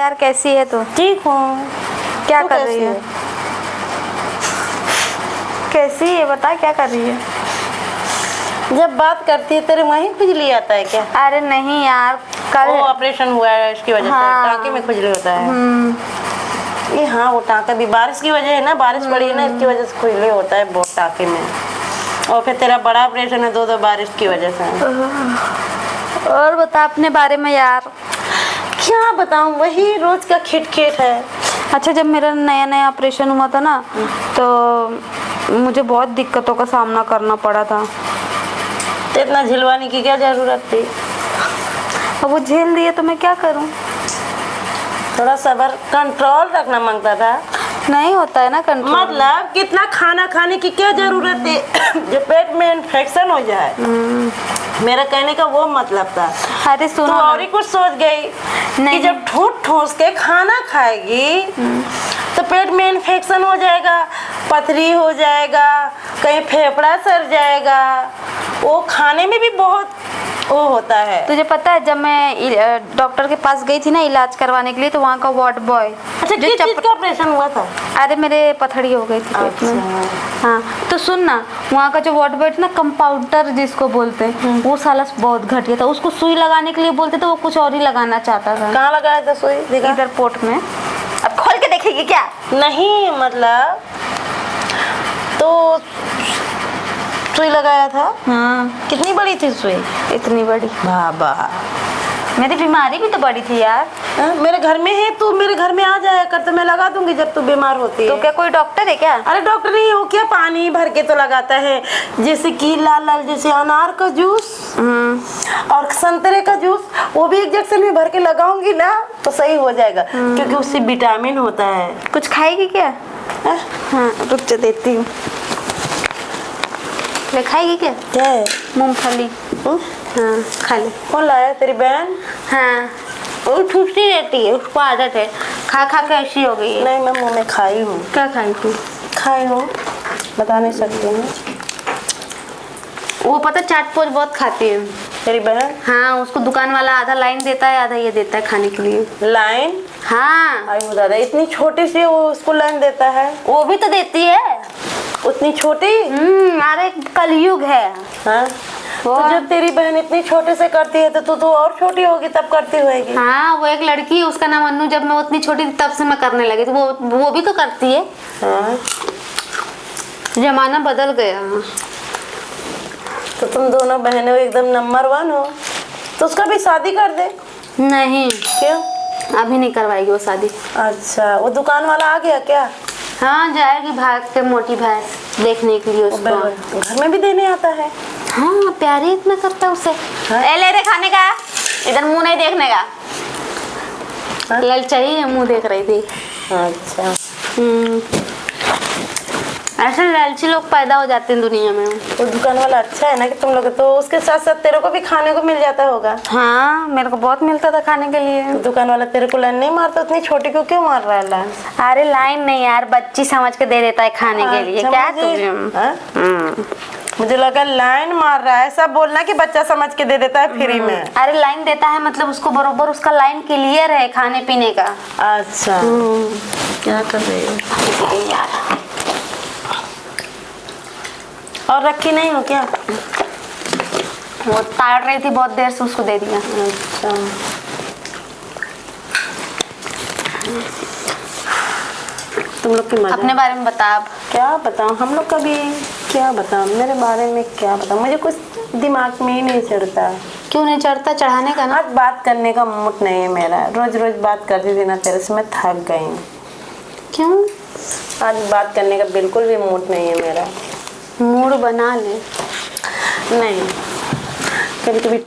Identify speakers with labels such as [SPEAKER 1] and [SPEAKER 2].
[SPEAKER 1] यार, कैसी है तू?
[SPEAKER 2] ठीक हूँ।
[SPEAKER 1] क्या कर रही है? कैसी है बता, क्या कर रही है?
[SPEAKER 2] जब बात करती है तेरे वहीं खुजली आता है क्या?
[SPEAKER 1] अरे नहीं यार, कल
[SPEAKER 2] ऑपरेशन हुआ है इसकी वजह
[SPEAKER 1] हाँ।
[SPEAKER 2] से टाँके में खुजली होता है। ये हाँ, वो टाँका भी बारिश की वजह है ना, बारिश पड़ी है ना, इसकी वजह से खुजली होता है बहुत टाँके में। और फिर तेरा बड़ा ऑपरेशन है दो बारिश की वजह से।
[SPEAKER 1] और बता अपने बारे में यार।
[SPEAKER 2] क्या बताऊं, वही रोज का खिट है।
[SPEAKER 1] अच्छा, जब मेरा नया ऑपरेशन हुआ था ना, तो मुझे बहुत दिक्कतों का सामना करना पड़ा था।
[SPEAKER 2] तो इतना झिलवाने की क्या जरूरत थी?
[SPEAKER 1] अब वो झेल दिए तो मैं क्या करूं?
[SPEAKER 2] थोड़ा सब्र, कंट्रोल रखना मांगता था।
[SPEAKER 1] नहीं होता है ना कंट्रोल।
[SPEAKER 2] मतलब कितना खाना खाने की क्या जरूरत है जो पेट में इन्फेक्शन हो जाए। मेरा कहने का वो मतलब था।
[SPEAKER 1] अरे सुनो
[SPEAKER 2] तो
[SPEAKER 1] ना।
[SPEAKER 2] और ही कुछ सोच गई कि जब ठूस के खाना खाएगी तो पेट में इन्फेक्शन हो जाएगा, पथरी हो जाएगा, कहीं फेफड़ा सर जाएगा। वो खाने में भी बहुत वो होता है।
[SPEAKER 1] तुझे पता है, जब मैं डॉक्टर के पास गई थी ना इलाज करवाने के लिए, तो वहाँ का वार्ड बॉय
[SPEAKER 2] अच्छा, किस चीज का ऑपरेशन हुआ था?
[SPEAKER 1] अरे मेरे पथरी हो गई थी पेट में।
[SPEAKER 2] अच्छा।
[SPEAKER 1] हाँ, तो सुन ना, वहाँ का जो वार्ड बॉय था ना, कंपाउंडर जिसको बोलते हैं, वो साला बहुत घटिया था। उसको सुई लगाने के लिए बोलते थे, वो कुछ और ही लगाना चाहता था।
[SPEAKER 2] कहाँ लगाया था सुई? देखा?
[SPEAKER 1] इधर पोट में। अब खोल के देखेगी क्या?
[SPEAKER 2] नहीं, मतलब तो सुई लगाया था।
[SPEAKER 1] हाँ।
[SPEAKER 2] कितनी बड़ी थी सुई?
[SPEAKER 1] इतनी बड़ी।
[SPEAKER 2] बाबा,
[SPEAKER 1] मेरी बीमारी भी तो बड़ी थी यार।
[SPEAKER 2] मेरे घर में है, तू मेरे घर में आ जाया कर तो मैं लगा दूंगी जब तू बीमार होती है।
[SPEAKER 1] तो क्या कोई डॉक्टर है क्या?
[SPEAKER 2] अरे डॉक्टर नहीं हो क्या, पानी भर के तो लगाता है। जैसे कि लाल जैसे अनार का जूस और संतरे का जूस, वो भी एक इंजेक्शन में भर के लगाऊंगी ना तो सही हो जाएगा, क्योंकि उससे विटामिन होता है।
[SPEAKER 1] कुछ खाएगी क्या? हाँ, रुक जा देती हूँ। ले, खाएगी क्या?
[SPEAKER 2] क्या है?
[SPEAKER 1] मूंगफली। हाँ, खा ले।
[SPEAKER 2] कौन लाया? तेरी बहन?
[SPEAKER 1] हाँ, वो ठूसती रहती है, उसको आदत है, खा खा के ऐसी हो गई है।
[SPEAKER 2] नहीं, मैं मुँह में खाई हूँ।
[SPEAKER 1] क्या खाई तू?
[SPEAKER 2] खाई हूँ, बता नहीं सकती हूँ।
[SPEAKER 1] वो पता, चाट पोच बहुत खाती है
[SPEAKER 2] तेरी बहन?
[SPEAKER 1] हाँ, उसको दुकान वाला आधा लाइन देता है, आधा ये देता है खाने के लिए।
[SPEAKER 2] लाइन?
[SPEAKER 1] हाँ।
[SPEAKER 2] आई दादा, इतनी छोटी सी वो उसको लाइन देता है?
[SPEAKER 1] वो भी तो देती है।
[SPEAKER 2] उतनी छोटी?
[SPEAKER 1] अरे कलयुग है।
[SPEAKER 2] हाँ, तो जब तेरी बहन इतनी छोटे से करती है तो तू और छोटी होगी तब करती होगी।
[SPEAKER 1] हाँ, वो एक लड़की है, उसका नाम अन्नू। जब मैं उतनी छोटी थी तब से मैं करने लगी, तो वो भी तो करती है।
[SPEAKER 2] हाँ।
[SPEAKER 1] जमाना बदल गया।
[SPEAKER 2] तो तुम दोनों बहनों एकदम नंबर 1 हो, तो उसका भी शादी कर दे।
[SPEAKER 1] नहीं,
[SPEAKER 2] क्यों?
[SPEAKER 1] अभी नहीं करवाएगी वो शादी।
[SPEAKER 2] अच्छा, वो दुकान वाला आ गया क्या?
[SPEAKER 1] हाँ, जाएगी भाग के मोटी भैंस देखने के लिए उसको।
[SPEAKER 2] घर में भी देने आता है?
[SPEAKER 1] हाँ, प्यारी इतना करता है उसे।
[SPEAKER 2] हाँ?
[SPEAKER 1] ले रे खाने का, इधर मुंह नहीं देखने का।
[SPEAKER 2] हाँ?
[SPEAKER 1] ललचाई है, मुंह देख रही थी।
[SPEAKER 2] अच्छा।
[SPEAKER 1] ऐसे लालची लोग पैदा हो जाते हैं दुनिया में।
[SPEAKER 2] वो दुकान वाला अच्छा है ना कि तुम लोग, तो उसके साथ साथ तेरे को भी खाने को मिल जाता होगा।
[SPEAKER 1] हाँ, मेरे को बहुत मिलता था खाने के लिए।
[SPEAKER 2] तो दुकान वाला तेरे को लाइन नहीं मारता? उतनी छोटी को क्यों मार रहा है लाइन?
[SPEAKER 1] अरे लाइन नहीं यार, बच्ची समझ के दे देता है खाने के लिए। क्या तुझे?
[SPEAKER 2] मुझे लगा लाइन मार रहा है, ऐसा बोलना कि बच्चा समझ के दे देता है फ्री में।
[SPEAKER 1] अरे लाइन देता है मतलब उसको बरोबर उसका लाइन क्लियर है खाने पीने का।
[SPEAKER 2] अच्छा। क्या कर रही हो
[SPEAKER 1] यार?
[SPEAKER 2] और रखी नहीं हो क्या?
[SPEAKER 1] वो ताड़ रही थी बहुत देर से, उसको दे दिया।
[SPEAKER 2] अच्छा। तुम लोग की मजा।
[SPEAKER 1] अपने बारे में बता अब।
[SPEAKER 2] क्या बताऊं, हम लोग का भी क्या बताऊं, मेरे बारे में क्या बताऊं, मुझे कुछ दिमाग में ही नहीं चढ़ता।
[SPEAKER 1] क्यों नहीं चढ़ता? चढ़ाने का ना।
[SPEAKER 2] आज बात करने का मूड नहीं है मेरा। रोज रोज बात करती थी ना तेरे से, मैं थक गई।
[SPEAKER 1] क्यों?
[SPEAKER 2] आज बात करने का बिल्कुल भी मूड नहीं है मेरा।
[SPEAKER 1] मूड बना ले।
[SPEAKER 2] नहीं, कभी कभी